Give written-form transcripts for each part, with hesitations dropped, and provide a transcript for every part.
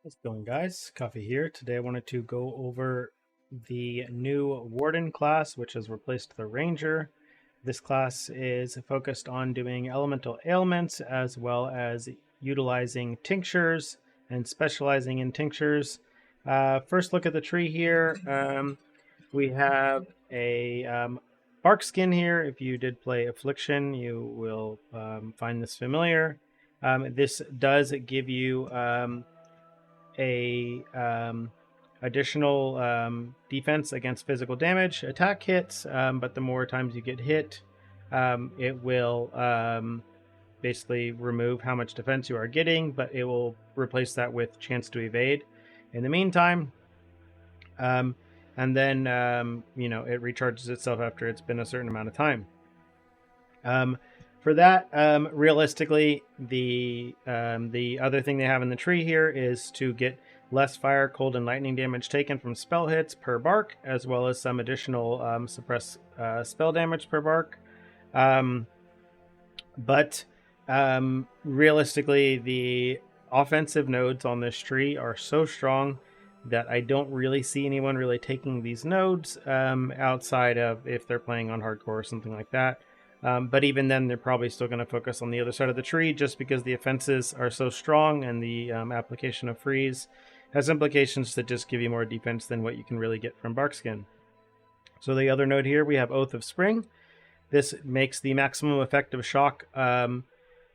How's it going, guys? Coffee here. Today I wanted to go over the new Warden class, which has replaced the Ranger. This class is focused on doing elemental ailments as well as utilizing tinctures and specializing in tinctures. First look at the tree here. We have a bark skin here. If you did play Affliction, you will find this familiar. This does give you a additional defense against physical damage, attack hits, but the more times you get hit, it will basically remove how much defense you are getting, but it will replace that with chance to evade in the meantime. And then, it recharges itself after it's been a certain amount of time. For that, realistically, the other thing they have in the tree here is to get less fire, cold, and lightning damage taken from spell hits per bark, as well as some additional suppress spell damage per bark. But realistically, the offensive nodes on this tree are so strong that I don't really see anyone really taking these nodes outside of if they're playing on hardcore or something like that. But even then, they're probably still going to focus on the other side of the tree just because the offenses are so strong and the application of freeze has implications that just give you more defense than what you can really get from Barkskin. So the other node here, we have Oath of Spring. This makes the maximum effective shock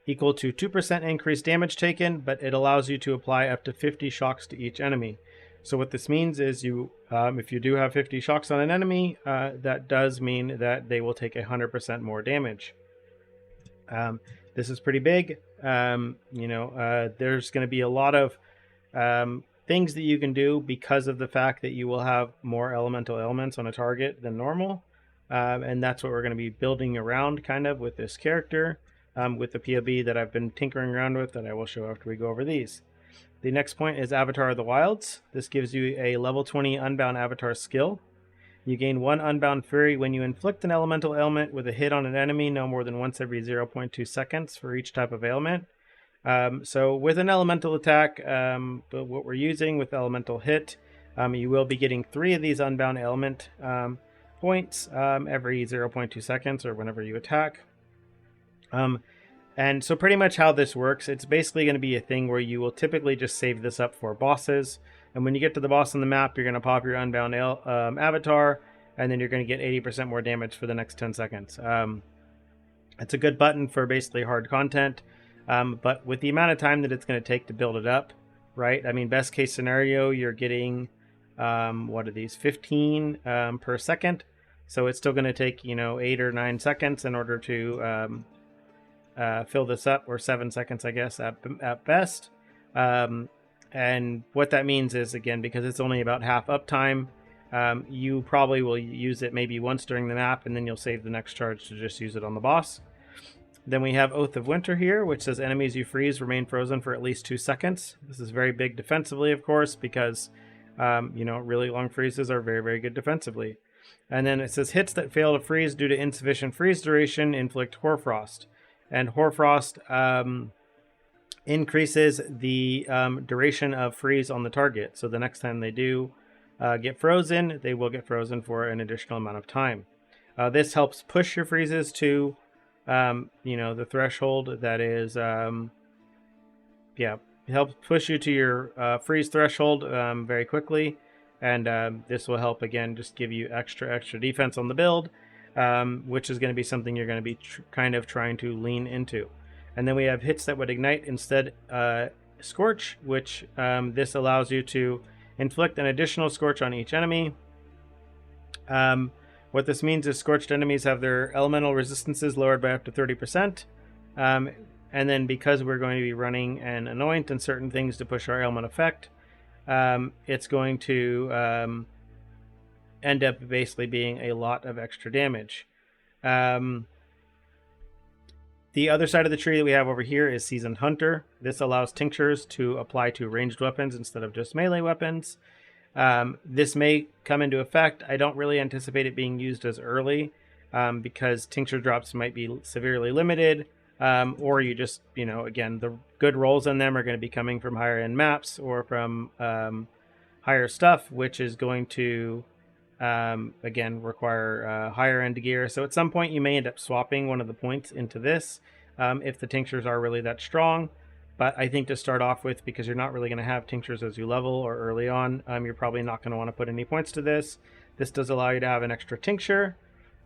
equal to 2% increased damage taken, but it allows you to apply up to 50 shocks to each enemy. So what this means is if you do have 50 shocks on an enemy, that does mean that they will take 100% more damage. This is pretty big. There's going to be a lot of things that you can do because of the fact that you will have more elemental ailments on a target than normal. And that's what we're going to be building around kind of with this character, with the PoE that I've been tinkering around with that I will show after we go over these. The next point is Avatar of the Wilds. This gives you a level 20 Unbound Avatar skill. You gain 1 Unbound Fury when you inflict an elemental ailment with a hit on an enemy no more than once every 0.2 seconds for each type of ailment. So with an elemental attack, but what we're using with elemental hit, you will be getting 3 of these Unbound Ailment points every 0.2 seconds or whenever you attack. And so pretty much how this works, it's basically going to be a thing where you will typically just save this up for bosses. And when you get to the boss on the map, you're going to pop your Unbound Avatar, and then you're going to get 80% more damage for the next 10 seconds. It's a good button for basically hard content, but with the amount of time that it's going to take to build it up, right? I mean, best case scenario, you're getting, 15 per second. So it's still going to take, 8 or 9 seconds in order to fill this up, or 7 seconds, I guess, at best. And what that means is, again, because it's only about half uptime, you probably will use it maybe once during the map, and then you'll save the next charge to just use it on the boss. Then we have Oath of Winter here, which says enemies you freeze remain frozen for at least 2 seconds. This is very big defensively, of course, because really long freezes are very, very good defensively. And then it says hits that fail to freeze due to insufficient freeze duration inflict Hoarfrost. And Hoarfrost increases the duration of freeze on the target. So the next time they do get frozen, they will get frozen for an additional amount of time. This helps push your freezes to, the threshold that is, it helps push you to your freeze threshold very quickly. And this will help, again, just give you extra defense on the build. Which is going to be something you're going to be kind of trying to lean into. And then we have hits that would ignite instead Scorch, which this allows you to inflict an additional Scorch on each enemy. What this means is scorched enemies have their elemental resistances lowered by up to 30%. And then because we're going to be running an Anoint and certain things to push our ailment effect, it's going to end up basically being a lot of extra damage. The other side of the tree that we have over here is Seasoned Hunter. This allows tinctures to apply to ranged weapons instead of just melee weapons. This may come into effect. I don't really anticipate it being used as early because tincture drops might be severely limited. or you just, again, the good rolls on them are going to be coming from higher end maps or from higher stuff, which is going to again require higher end gear. So at some point you may end up swapping one of the points into this if the tinctures are really that strong. But I think to start off with, because you're not really going to have tinctures as you level or early on, you're probably not going to want to put any points to this. This does allow you to have an extra tincture.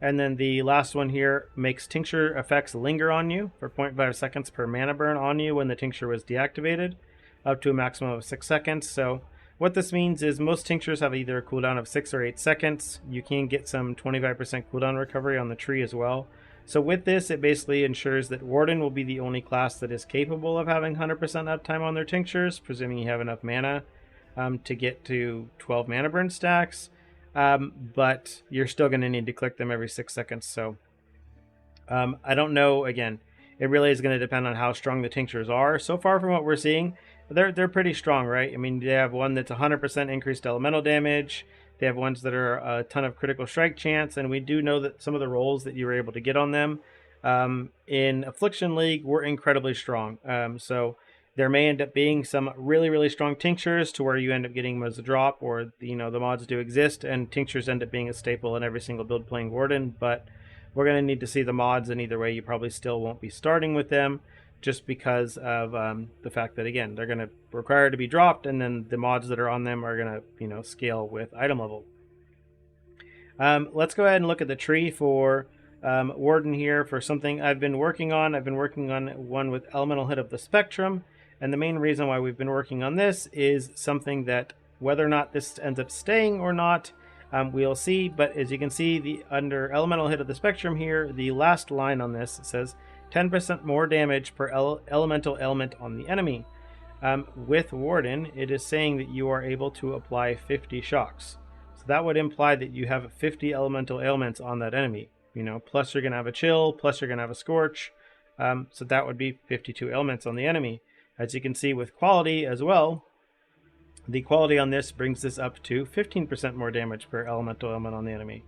And then the last one here makes tincture effects linger on you for 0.5 seconds per mana burn on you when the tincture was deactivated, up to a maximum of 6 seconds. So what this means is most tinctures have either a cooldown of 6 or 8 seconds. You can get some 25% cooldown recovery on the tree as well. So with this, it basically ensures that Warden will be the only class that is capable of having 100% uptime on their tinctures, presuming you have enough mana to get to 12 mana burn stacks. But you're still going to need to click them every 6 seconds. So I don't know. Again, it really is going to depend on how strong the tinctures are. So far from what we're seeing, they're pretty strong, right? I mean, they have one that's 100% increased elemental damage. They have ones that are a ton of critical strike chance, and we do know that some of the rolls that you were able to get on them in Affliction League were incredibly strong. So there may end up being some really, really strong tinctures to where you end up getting them as a drop, or the mods do exist, and tinctures end up being a staple in every single build playing Warden. But we're going to need to see the mods, and either way, you probably still won't be starting with them, just because of the fact that, again, they're going to require to be dropped, and then the mods that are on them are going to scale with item level. Let's go ahead and look at the tree for Warden here for something I've been working on. I've been working on one with Elemental Hit of the Spectrum, and the main reason why we've been working on this is something that, whether or not this ends up staying or not, we'll see. But as you can see, under Elemental Hit of the Spectrum here, the last line on this says 10% more damage per elemental ailment on the enemy. With Warden, it is saying that you are able to apply 50 shocks. So that would imply that you have 50 elemental ailments on that enemy. Plus you're going to have a chill, plus you're going to have a scorch. So that would be 52 ailments on the enemy. As you can see with quality as well, the quality on this brings this up to 15% more damage per elemental ailment on the enemy.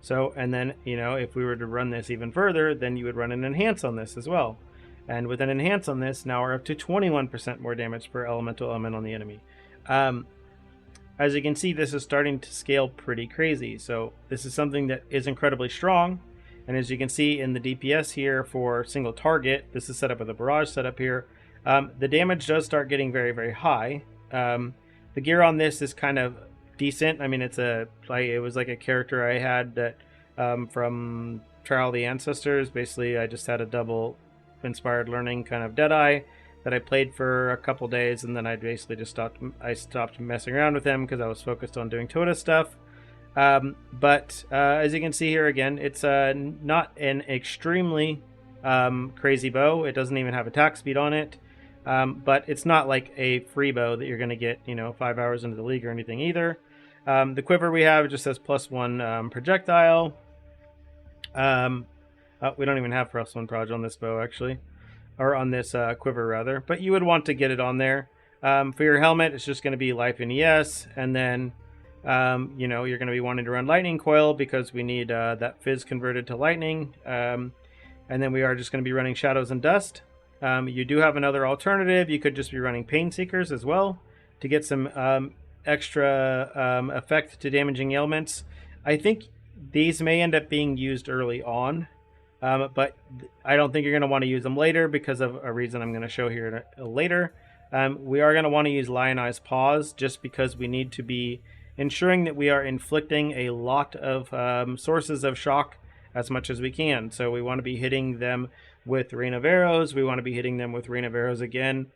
So, and then, if we were to run this even further, then you would run an enhance on this as well. And with an enhance on this, now we're up to 21% more damage per elemental element on the enemy. As you can see, this is starting to scale pretty crazy. So this is something that is incredibly strong. And as you can see in the DPS here for single target, this is set up with a barrage setup here. The damage does start getting very, very high. The gear on this is kind of decent. I mean, it was like a character I had that from Trial of the Ancestors. Basically, I just had a double inspired learning kind of Deadeye that I played for a couple days, and then I basically just stopped messing around with him because I was focused on doing Toda stuff. But as you can see here again, it's not an extremely crazy bow. It doesn't even have attack speed on it. But it's not like a free bow that you're going to get, 5 hours into the league or anything either. The quiver we have just says +1 projectile. We don't even have +1 proj on this bow, actually. Or on this quiver, rather. But you would want to get it on there. For your helmet, it's just going to be life and ES. And then, you're going to be wanting to run lightning coil because we need that fizz converted to lightning. And then we are just going to be running shadows and dust. You do have another alternative. You could just be running Pain Seekers as well to get some extra effect to damaging ailments. I think these may end up being used early on, but I don't think you're going to want to use them later because of a reason I'm going to show here later. We are going to want to use Lionized Paws just because we need to be ensuring that we are inflicting a lot of sources of shock as much as we can. So we want to be hitting them with Rain of Arrows. We want to be hitting them with Rain of Arrows again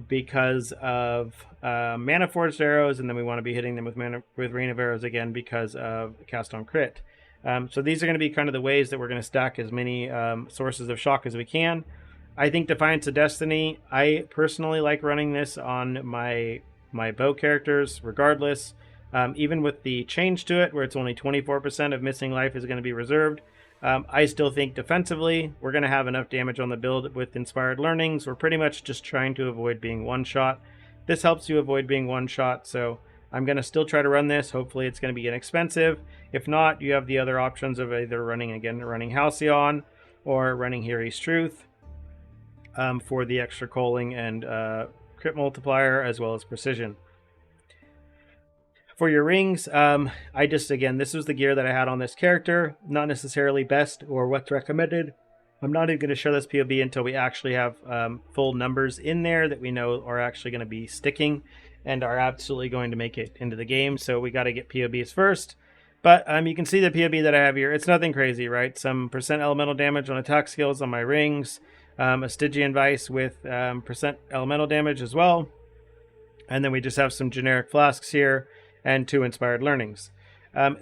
because of Mana Forged Arrows, and then we want to be hitting them with Rain of Arrows again because of Cast on Crit. So these are going to be kind of the ways that we're going to stack as many sources of shock as we can. I think Defiance of Destiny, I personally like running this on my bow characters regardless. Even with the change to it where it's only 24% of missing life is going to be reserved, I still think defensively we're going to have enough damage on the build with Inspired Learnings. We're pretty much just trying to avoid being one-shot. This helps you avoid being one-shot, so I'm going to still try to run this. Hopefully it's going to be inexpensive. If not, you have the other options of either running Halcyon or running Here's Truth. for the extra culling and crit multiplier, as well as precision. For your rings, I just, again, this was the gear that I had on this character. Not necessarily best or what's recommended. I'm not even going to show this POB until we actually have full numbers in there that we know are actually going to be sticking and are absolutely going to make it into the game. So we got to get POBs first. But you can see the POB that I have here. It's nothing crazy, right? Some percent elemental damage on attack skills on my rings. A Stygian Vice with percent elemental damage as well. And then we just have some generic flasks here and 2 inspired learnings.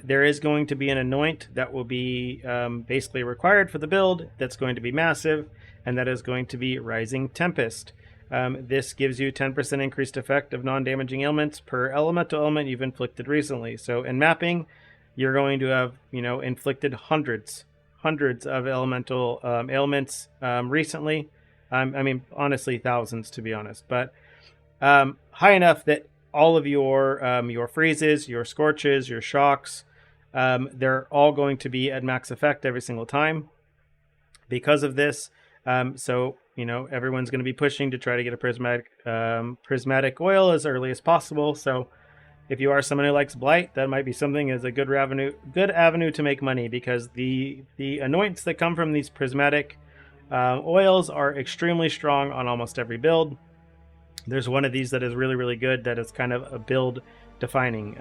There is going to be an anoint that will be basically required for the build. That's going to be massive, and that is going to be Rising Tempest. This gives you 10% increased effect of non-damaging ailments per elemental ailment you've inflicted recently. So in mapping, you're going to have, inflicted hundreds of elemental ailments recently. I mean, honestly, thousands, to be honest, but high enough that all of your freezes, your scorches, your shocks, they're all going to be at max effect every single time because of this. So, everyone's going to be pushing to try to get a prismatic oil as early as possible. So if you are someone who likes blight, that might be something as a good avenue to make money, because the anoints that come from these prismatic oils are extremely strong on almost every build. There's one of these that is really, really good that is kind of a build defining.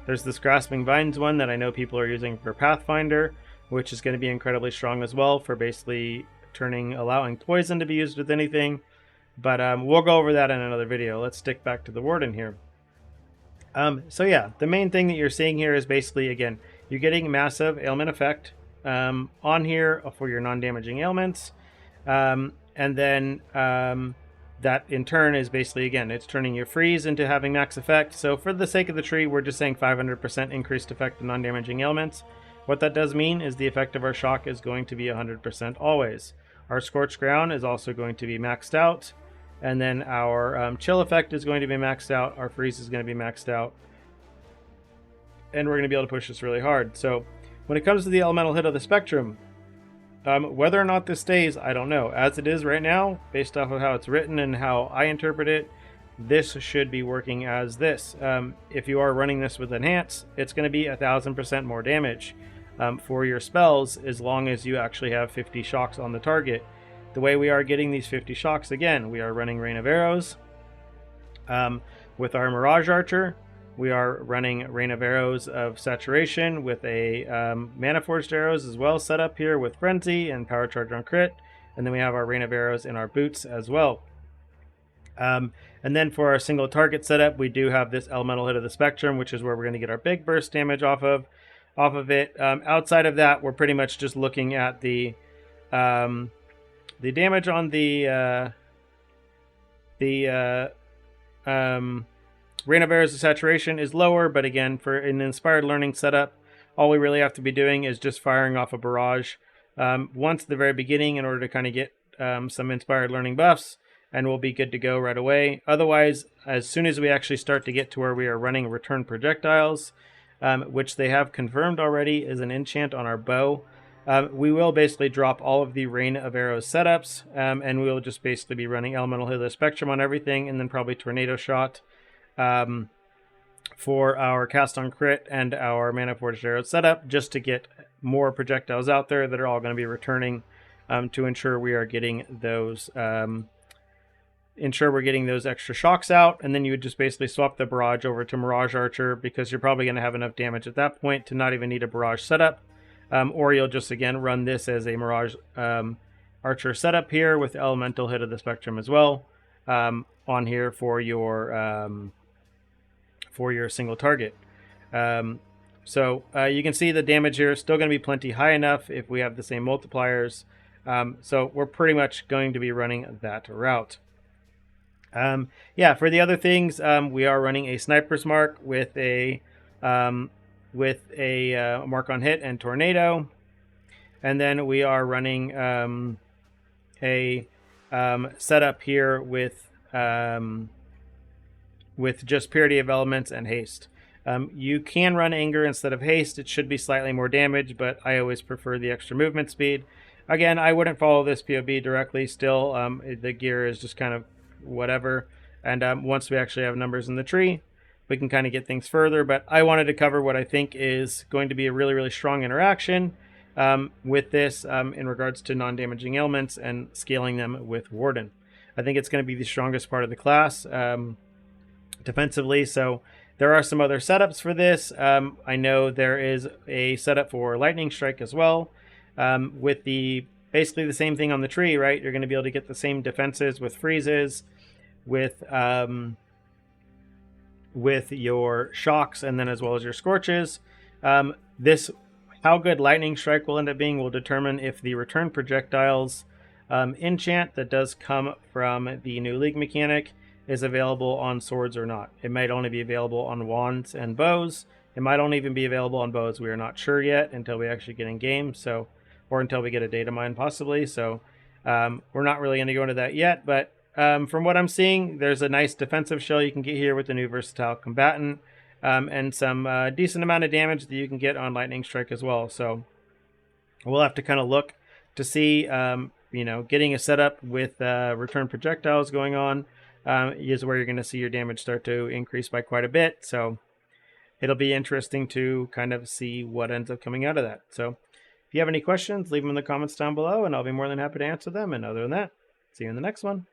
There's this Grasping Vines one that I know people are using for Pathfinder, which is going to be incredibly strong as well for basically allowing poison to be used with anything. But we'll go over that in another video. Let's stick back to the Warden here. So yeah, the main thing that you're seeing here is basically, again, you're getting massive ailment effect on here for your non-damaging ailments. And then that in turn is basically, again, it's turning your freeze into having max effect. So for the sake of the tree, we're just saying 500% increased effect of non-damaging ailments. What that does mean is the effect of our shock is going to be 100% always. Our Scorched Ground is also going to be maxed out. And then our chill effect is going to be maxed out. Our freeze is going to be maxed out. And we're going to be able to push this really hard. So when it comes to the elemental hit of the spectrum, whether or not this stays, I don't know. As it is right now, based off of how it's written and how I interpret it, this should be working as this. If you are running this with Enhance, it's going to be 1,000% more damage for your spells, as long as you actually have 50 shocks on the target. The way we are getting these 50 shocks, again, we are running Rain of Arrows. With our Mirage Archer, we are running Rain of Arrows of Saturation with a Mana Forged Arrows as well set up here with Frenzy and Power Charge on Crit. And then we have our Rain of Arrows in our boots as well. And then for our single target setup, we do have this Elemental Hit of the Spectrum, which is where we're going to get our big burst damage off of it. Outside of that, we're pretty much just looking at the damage on the Rain of Arrows of Saturation is lower, but again, for an Inspired Learning setup, all we really have to be doing is just firing off a barrage once at the very beginning in order to kind of get some Inspired Learning buffs, and we'll be good to go right away. Otherwise, as soon as we actually start to get to where we are running Return Projectiles, which they have confirmed already is an enchant on our bow, we will basically drop all of the Rain of Arrows setups, and we will just basically be running Elemental Hit of the Spectrum on everything, and then probably Tornado Shot for our Cast on Crit and our Mana Forged Arrows setup, just to get more projectiles out there that are all going to be returning to ensure we are getting those extra shocks out. And then you would just basically swap the barrage over to Mirage Archer, because you're probably going to have enough damage at that point to not even need a barrage setup. Or you'll just again run this as a Mirage Archer setup here with Elemental Hit of the Spectrum as well on here for your single target. So you can see the damage here is still going to be plenty high enough if we have the same multipliers. So we're pretty much going to be running that route. Yeah, for the other things, we are running a Sniper's Mark with a Mark on Hit and Tornado. And then we are running a setup here with just Purity of Elements and Haste. You can run Anger instead of Haste. It should be slightly more damage, but I always prefer the extra movement speed. Again, I wouldn't follow this POB directly still. The gear is just kind of whatever. And once we actually have numbers in the tree, we can kind of get things further. But I wanted to cover what I think is going to be a really, really strong interaction with this in regards to non-damaging ailments and scaling them with Warden. I think it's going to be the strongest part of the class defensively. So there are some other setups for this. I know there is a setup for Lightning Strike as well. With the basically the same thing on the tree, right? You're going to be able to get the same defenses with freezes, with your shocks, and then as well as your scorches. How good Lightning Strike will end up being will determine if the return projectiles enchant that does come from the new League mechanic is available on swords or not. It might only be available on wands and bows. It might only even be available on bows. We are not sure yet until we actually get in game. So, or until we get a data mine possibly. So we're not really going to go into that yet. But from what I'm seeing, there's a nice defensive shell you can get here with the new Versatile Combatant. And some decent amount of damage that you can get on Lightning Strike as well. So we'll have to kind of look to see, getting a setup with return projectiles going on is where you're going to see your damage start to increase by quite a bit. So it'll be interesting to kind of see what ends up coming out of that. So if you have any questions, leave them in the comments down below, and I'll be more than happy to answer them. And other than that, see you in the next one.